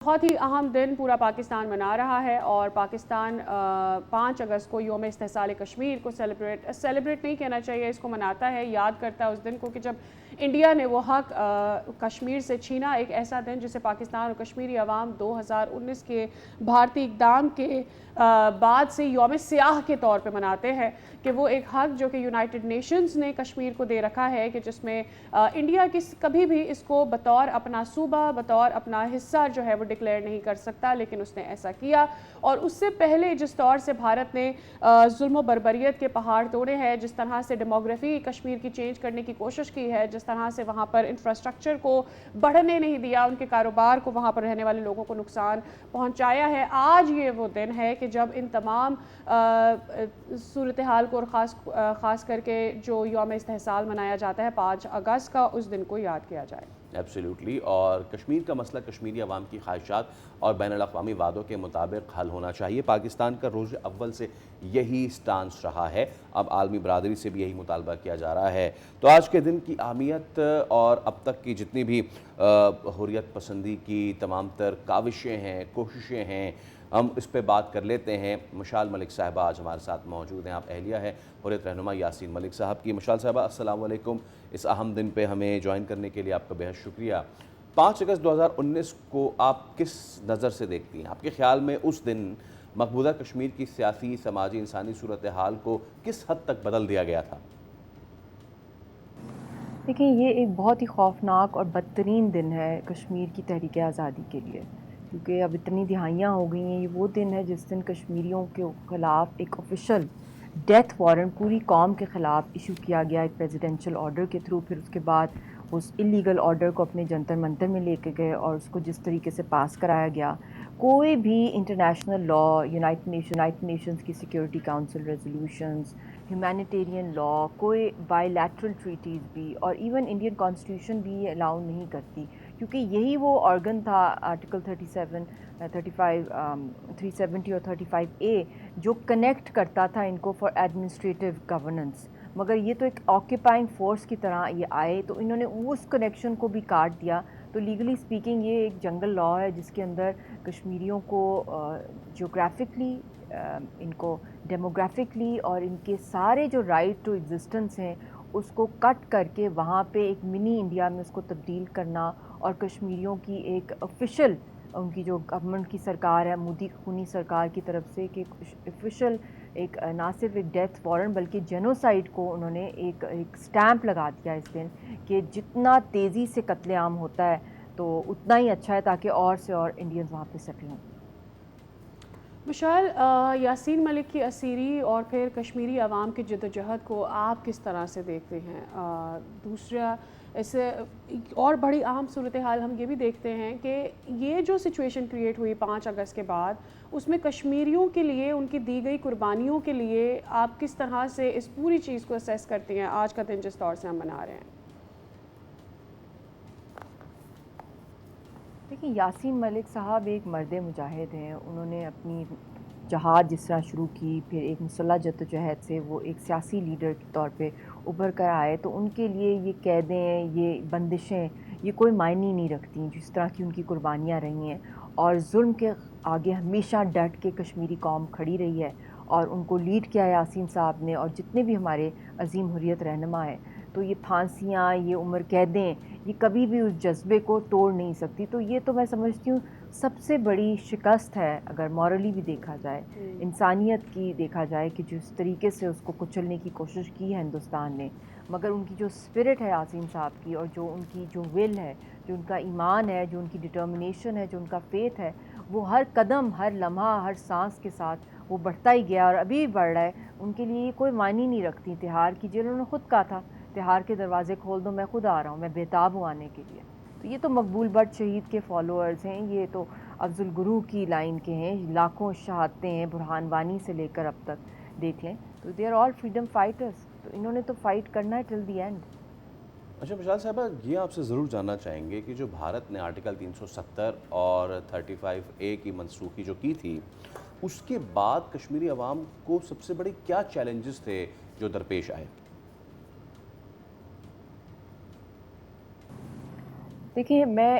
بہت ہی اہم دن پورا پاکستان منا رہا ہے اور پاکستان 5 اگست کو یوم استحصال کشمیر کو سیلیبریٹ نہیں کہنا چاہیے، اس کو مناتا ہے، یاد کرتا ہے اس دن کو کہ جب انڈیا نے وہ حق کشمیر سے چھینا۔ ایک ایسا دن جسے پاکستان اور کشمیری عوام 2019 کے بھارتی اقدام کے بعد سے یوم سیاہ کے طور پہ مناتے ہیں کہ وہ ایک حق جو کہ یونائٹڈ نیشنز نے کشمیر کو دے رکھا ہے کہ جس میں انڈیا کبھی بھی اس کو بطور اپنا صوبہ، بطور اپنا حصہ جو ہے وہ ڈکلیئر نہیں کر سکتا، لیکن اس نے ایسا کیا۔ اور اس سے پہلے جس طور سے بھارت نے ظلم و بربریت کے پہاڑ توڑے ہیں، جس طرح سے ڈیموگرافی کشمیر کی چینج کرنے کی کوشش کی ہے، جس طرح سے وہاں پر انفراسٹرکچر کو بڑھنے نہیں دیا، ان کے کاروبار کو، وہاں پر رہنے والے لوگوں کو نقصان پہنچایا ہے، آج یہ وہ دن ہے کہ جب ان تمام صورتحال کو اور خاص کر کے جو یوم استحصال منایا جاتا ہے 5 اگست کا، اس دن کو یاد کیا جائے۔ ایبسلیوٹلی، اور کشمیر کا مسئلہ کشمیری عوام کی خواہشات اور بین الاقوامی وعدوں کے مطابق حل ہونا چاہیے۔ پاکستان کا روز اول سے یہی سٹانس رہا ہے، اب عالمی برادری سے بھی یہی مطالبہ کیا جا رہا ہے۔ تو آج کے دن کی اہمیت اور اب تک کی جتنی بھی حریت پسندی کی تمام تر کاوشیں ہیں، کوششیں ہیں، ہم اس پہ بات کر لیتے ہیں۔ مشال ملک صاحبہ آج ہمارے ساتھ موجود ہیں، آپ اہلیہ ہیں حریت رہنما یاسین ملک صاحب کی۔ مشال صاحبہ السلام علیکم، اس اہم دن پہ ہمیں جوائن کرنے کے لیے آپ کا بہت شکریہ۔ 5 اگست 2019 کو آپ کس نظر سے دیکھتی ہیں؟ آپ کے خیال میں اس دن مقبوضہ کشمیر کی سیاسی، سماجی، انسانی صورتحال کو کس حد تک بدل دیا گیا تھا؟ دیکھیں، یہ ایک بہت ہی خوفناک اور بدترین دن ہے کشمیر کی تحریک آزادی کے لیے، کیونکہ اب اتنی دہائیاں ہو گئی ہیں۔ یہ وہ دن ہے جس دن کشمیریوں کے خلاف ایک آفیشل ڈیتھ وارنٹ پوری قوم کے خلاف ایشو کیا گیا ایک پریزیڈنشل آرڈر کے تھرو، پھر اس کے بعد اس اللیگل آرڈر کو اپنے جنتر منتر میں لے کے گئے اور اس کو جس طریقے سے پاس کرایا گیا، کوئی بھی انٹرنیشنل لا، یونائٹڈ نیشنز کی security council resolutions, humanitarian law, کوئی بائی لیٹرل ٹریٹیز بھی، اور ایون انڈین کانسٹیٹیوشن بھی یہ الاؤ نہیں کرتی، کیونکہ یہی وہ آرگن تھا آرٹیکل 370 اور 35A جو کنیکٹ کرتا تھا ان کو فار ایڈمنسٹریٹو گورننس۔ مگر یہ تو ایک آکیپائنگ فورس کی طرح یہ آئے، تو انہوں نے اس کنیکشن کو بھی کاٹ دیا۔ تو لیگلی سپیکنگ یہ ایک جنگل لا ہے جس کے اندر کشمیریوں کو جیوگرافکلی، ان کو ڈیموگرافکلی اور ان کے سارے جو رائٹ ٹو ایگزسٹنس ہیں اس کو کٹ کر کے وہاں پہ ایک منی انڈیا میں اس کو تبدیل کرنا، اور کشمیریوں کی ایک آفیشل، ان کی جو گورنمنٹ کی سرکار ہے مودی خونی سرکار کی طرف سے، کہ آفیشل ایک نہ صرف ایک ڈیتھ وارنٹ بلکہ جینوسائیڈ کو انہوں نے ایک سٹیمپ لگا دیا اس دن، کہ جتنا تیزی سے قتل عام ہوتا ہے تو اتنا ہی اچھا ہے، تاکہ اور سے اور انڈینز وہاں پہ سیٹل ہوں۔ مشال، یاسین ملک کی اسیری اور پھر کشمیری عوام کی جدوجہد کو آپ کس طرح سے دیکھتے ہیں؟ دوسرا، اسے اور بڑی اہم صورتحال ہم یہ بھی دیکھتے ہیں کہ یہ جو سچویشن کریٹ ہوئی 5 اگست کے بعد، اس میں کشمیریوں کے لیے ان کی دی گئی قربانیوں کے لیے آپ کس طرح سے اس پوری چیز کو اسیس کرتی ہیں آج کا دن جس طور سے ہم منا رہے ہیں؟ دیکھیں، یاسین ملک صاحب ایک مرد مجاہد ہیں۔ انہوں نے اپنی جہاد جس طرح شروع کی، پھر ایک مسلح جدوجہد سے وہ ایک سیاسی لیڈر کے طور پہ ابھر کر آئے، تو ان کے لیے یہ قیدیں، یہ بندشیں، یہ کوئی معنی نہیں رکھتی جس طرح کی ان کی قربانیاں رہی ہیں، اور ظلم کے آگے ہمیشہ ڈٹ کے کشمیری قوم کھڑی رہی ہے، اور ان کو لیڈ کیا یاسین صاحب نے اور جتنے بھی ہمارے عظیم حریت رہنما ہیں۔ تو یہ پھانسیاں، یہ عمر قیدیں، یہ کبھی بھی اس جذبے کو توڑ نہیں سکتی۔ تو یہ تو میں سمجھتی ہوں سب سے بڑی شکست ہے، اگر مورلی بھی دیکھا جائے، انسانیت کی دیکھا جائے، کہ جس طریقے سے اس کو کچلنے کی کوشش کی ہے ہندوستان نے، مگر ان کی جو اسپرٹ ہے یاسین صاحب کی، اور جو ان کی جو ول ہے، جو ان کا ایمان ہے، جو ان کی ڈٹرمنیشن ہے، جو ان کا فیتھ ہے، وہ ہر قدم، ہر لمحہ، ہر سانس کے ساتھ وہ بڑھتا ہی گیا، اور ابھی بھی بڑھ رہا ہے۔ ان کے لیے یہ کوئی معنی نہیں رکھتی تہار کی جیل، انہوں نے خود کہا تھا تہار کے دروازے کھول دو، میں خود آ رہا ہوں، میں بےتاب ہوں آنے کے لیے۔ تو یہ تو مقبول بٹ شہید کے فالوورز ہیں، یہ تو افضل گرو کی لائن کے ہیں، لاکھوں شہادتیں ہیں برہان وانی سے لے کر اب تک دیکھ لیں، تو they are all freedom fighters, تو انہوں نے تو فائٹ کرنا ہے ٹل دی اینڈ۔ اچھا مشال صاحبہ، یہ آپ سے ضرور جاننا چاہیں گے کہ جو بھارت نے آرٹیکل 370 اور 35A کی منسوخی جو کی تھی، اس کے بعد کشمیری عوام کو سب سے بڑے کیا چیلنجز تھے جو درپیش آئے؟ دیکھیں، میں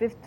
5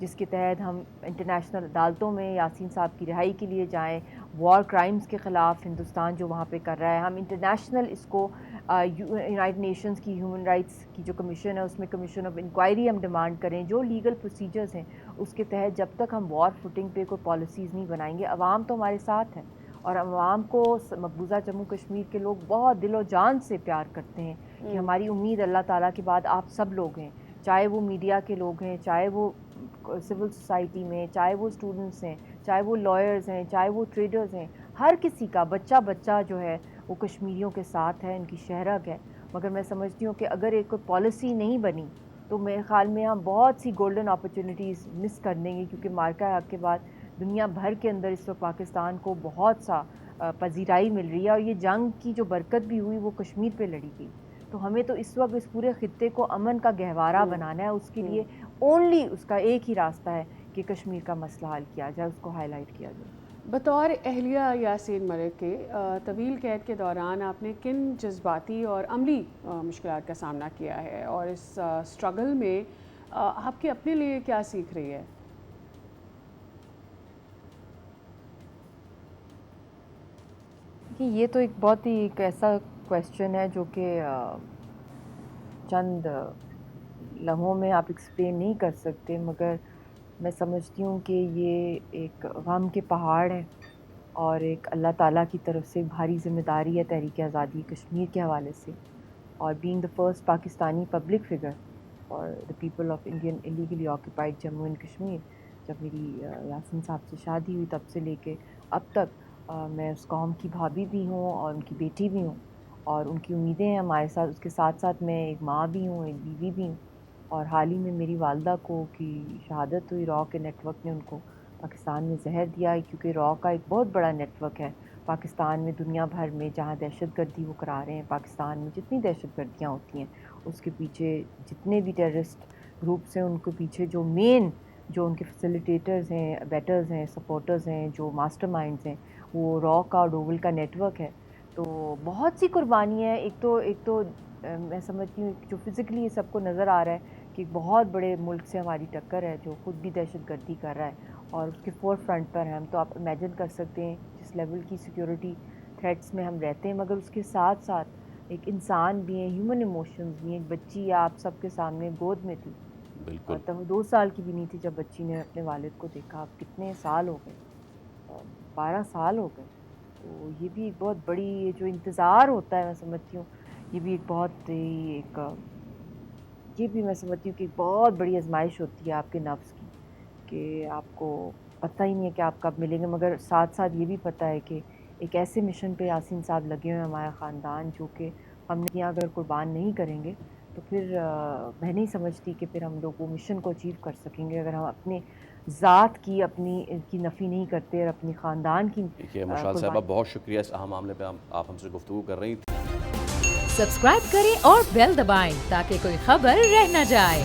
جس کے تحت ہم انٹرنیشنل عدالتوں میں یاسین صاحب کی رہائی کے لیے جائیں، وار کرائمز کے خلاف ہندوستان جو وہاں پہ کر رہا ہے، ہم انٹرنیشنل اس کو یونائٹڈ نیشنز کی ہیومن رائٹس کی جو کمیشن ہے اس میں کمیشن آف انکوائری ہم ڈیمانڈ کریں، جو لیگل پروسیجرز ہیں اس کے تحت جب تک ہم وار فوٹنگ پہ کوئی پالیسیز نہیں بنائیں گے، عوام تو ہمارے ساتھ ہیں اور عوام کو مقبوضہ جموں کشمیر کے لوگ بہت دل و جان سے پیار کرتے ہیں کہ ہماری امید اللہ تعالیٰ کے بعد آپ سب لوگ ہیں، چاہے وہ میڈیا کے لوگ ہیں، چاہے وہ سول سوسائٹی میں، چاہے وہ اسٹوڈنٹس ہیں، چاہے وہ لائرز ہیں، چاہے وہ ٹریڈرز ہیں، ہر کسی کا بچہ جو ہے وہ کشمیریوں کے ساتھ ہے، ان کی شہرگ ہے۔ مگر میں سمجھتی ہوں کہ اگر ایک کوئی پالیسی نہیں بنی تو میرے خیال میں ہم بہت سی گولڈن اپرچونیٹیز مس کر دیں گے، کیونکہ مارکا حق کے بعد دنیا بھر کے اندر اس وقت پاکستان کو بہت سا پذیرائی مل رہی ہے، اور یہ جنگ کی جو برکت بھی ہوئی وہ کشمیر پہ لڑی گئی۔ تو ہمیں تو اس وقت اس پورے خطے کو امن کا گہوارہ بنانا ہے، اس کے لیے اونلی اس کا ایک ہی راستہ ہے کہ کشمیر کا مسئلہ حل کیا جائے، اس کو ہائی لائٹ کیا جائے۔ بطور اہلیہ یاسین ملک کے طویل قید کے دوران آپ نے کن جذباتی اور عملی مشکلات کا سامنا کیا ہے، اور اس اسٹرگل میں آپ کے اپنے لیے کیا سیکھ رہی ہے؟ یہ تو ایک بہت ہی ایک ایسا کویسچن ہے جو کہ چند لمحوں میں آپ ایکسپلین نہیں کر سکتے، مگر میں سمجھتی ہوں کہ یہ ایک غم کے پہاڑ ہے اور ایک اللہ تعالیٰ کی طرف سے بھاری ذمہ داری ہے تحریک آزادی کشمیر کے حوالے سے، اور being the first Pakistani public figure اور the people of Indian illegally occupied Jammu and Kashmir. جب میری یاسین صاحب سے شادی ہوئی تب سے لے کے اب تک میں اس قوم کی بھابھی بھی ہوں اور ان کی بیٹی بھی ہوں، اور ان کی امیدیں ہیں ہمارے ساتھ، اس کے ساتھ ساتھ میں ایک ماں بھی ہوں، ایک بیوی بھی ہوں، اور حال ہی میں میری والدہ کو کی شہادت ہوئی، را کے نیٹ ورک نے ان کو پاکستان میں زہر دیا ہے، کیونکہ را کا ایک بہت بڑا نیٹ ورک ہے پاکستان میں، دنیا بھر میں جہاں دہشت گردی وہ کرا رہے ہیں، پاکستان میں جتنی دہشت گردیاں ہوتی ہیں اس کے پیچھے جتنے بھی ٹیررسٹ گروپس ہیں ان کے پیچھے جو مین جو ان کے فیسیلیٹیٹرز ہیں، بیٹرز ہیں، سپورٹرز ہیں، جو ماسٹر مائنڈز ہیں، وہ را کا اور ڈوول کا نیٹ ورک ہے۔ تو بہت سی قربانیاں ہیں، ایک تو میں سمجھتی ہوں جو فزیکلی یہ سب کو نظر آ رہا ہے کہ ایک بہت بڑے ملک سے ہماری ٹکر ہے جو خود بھی دہشت گردی کر رہا ہے اور اس کے فور فرنٹ پر ہیں ہم، تو آپ امیجن کر سکتے ہیں جس لیول کی سیکیورٹی تھریٹس میں ہم رہتے ہیں، مگر اس کے ساتھ ساتھ ایک انسان بھی ہیں، ہیومن ایموشنز بھی ہیں۔ ایک بچی آپ سب کے سامنے گود میں تھی، بالکل تب 2 سال کی بھی نہیں تھی جب بچی نے اپنے والد کو دیکھا، اب کتنے سال ہو گئے، 12 سال ہو گئے۔ تو یہ بھی ایک بہت بڑی جو انتظار ہوتا ہے، میں سمجھتی ہوں یہ بھی ایک بہت ایک یہ بھی میں سمجھتی ہوں کہ ایک بہت بڑی آزمائش ہوتی ہے آپ کے نفس کی، کہ آپ کو پتہ ہی نہیں ہے کہ آپ کب ملیں گے، مگر ساتھ ساتھ یہ بھی پتہ ہے کہ ایک ایسے مشن پہ یاسین صاحب لگے ہوئے ہیں ہمارا خاندان، جو کہ ہم نے یہاں اگر قربان نہیں کریں گے تو پھر میں نہیں سمجھتی کہ پھر ہم لوگ وہ مشن کو اچیو کر سکیں گے، اگر ہم اپنے ذات کی اپنی کی نفی نہیں کرتے اور اپنی خاندان کی دیکھیے مشال صاحبہ بہت شکریہ اس اہم معاملے پہ آپ ہم سے گفتگو کر رہی تھیں۔ سبسکرائب کریں اور بیل دبائیں تاکہ کوئی خبر رہ نہ جائے۔